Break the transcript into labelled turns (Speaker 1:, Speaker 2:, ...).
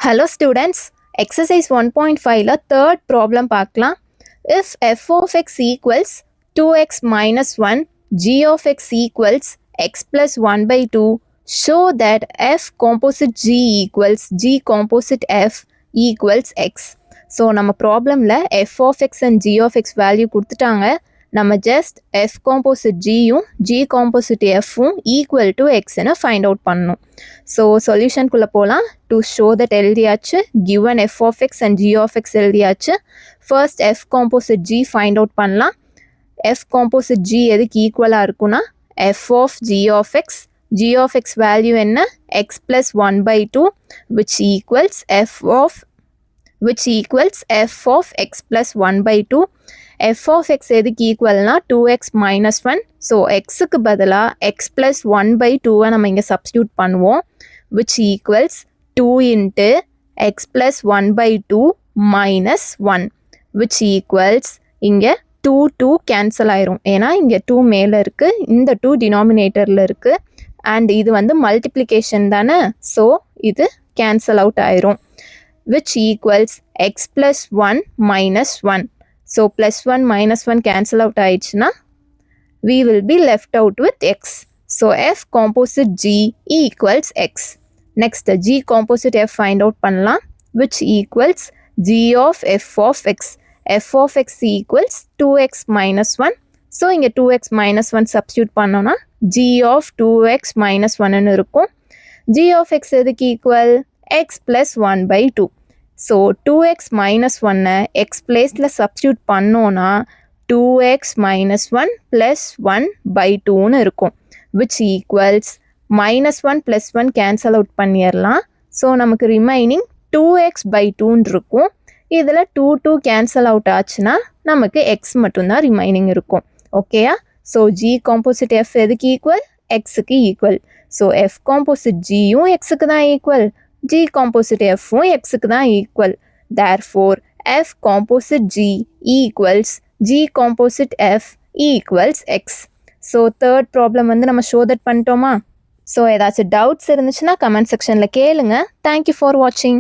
Speaker 1: Hello students, exercise 1.5 third problem பார்க்கலாம். If f of x equals 2x minus 1, g of x equals x plus 1 by 2, show that f composite g equals g composite f equals x. So நம்ம ப்ராப்ளமில் f of x and g of x value கொடுத்துட்டாங்க. நம்ம just f composite gயும் g composite fவும் equal to xன்னு find out பண்ணணும். So சொல்யூஷனுக்குள்ளே போகலாம். டு ஷோ தட் எழுதியாச்சு, given f of x and g of x எழுதியாச்சு. First f composite g find out பண்ணலாம். f composite g எதுக்கு ஈக்குவலாக இருக்குன்னா f of g of x, g of x value என்ன, x plus 1 by 2 which equals f of x plus 1 by 2. f of x எதுக்கு ஈக்குவல்னா 2x minus 1. So எக்ஸுக்கு பதிலாக x plus 1 by 2 நம்ம இங்கே substitute பண்ணுவோம். which equals 2 into x plus 1 by 2 minus 1 which equals இங்கே 2 cancel ஆயிரும். ஏன்னா இங்கே 2 மேலே இருக்குது, இந்த 2 டினாமினேட்டரில் இருக்குது. அண்ட் இது வந்து மல்டிப்ளிகேஷன் தானே, ஸோ இது கேன்சல் அவுட் ஆயிரும். which equals x plus 1 minus 1. So plus 1 minus 1 cancel out ஆயிடுச்சுன்னா we will be left out with x. So f composite g equals x. Next g composite f find out பண்ணலாம், which equals g of f of x. f of x equals 2x minus 1. So இங்கே 2x minus 1 substitute பண்ணோன்னா g of 2x minus 1 இருக்கும். g of x எதுக்கு equal x plus 1 by 2. So 2x minus 1 x பிளேஸில் substitute பண்ணோன்னா 2x minus 1 plus 1 by 2ன்னு இருக்கும். which equals minus 1 plus 1 cancel out பண்ணிடலாம். So நமக்கு remaining 2x by 2ன்னு இருக்கும். இதில் 2 கேன்சல் அவுட் ஆச்சுன்னா நமக்கு x மட்டும்தான் ரிமைனிங் இருக்கும். ஓகேயா? ஸோ g composite f எதுக்கு ஈக்குவல், எக்ஸுக்கு ஈக்குவல். ஸோ f composite gயும் எக்ஸுக்கு தான் ஈக்குவல், g composite fவும் xக்கு தான் equal. Therefore, f composite g equals g composite f equals x. So, third problem வந்து நம்ம show that பண்ணிட்டோமா? So, ஏதாச்சும் doubts இருந்துச்சுன்னா comment sectionல கேளுங்க. Thank you for watching.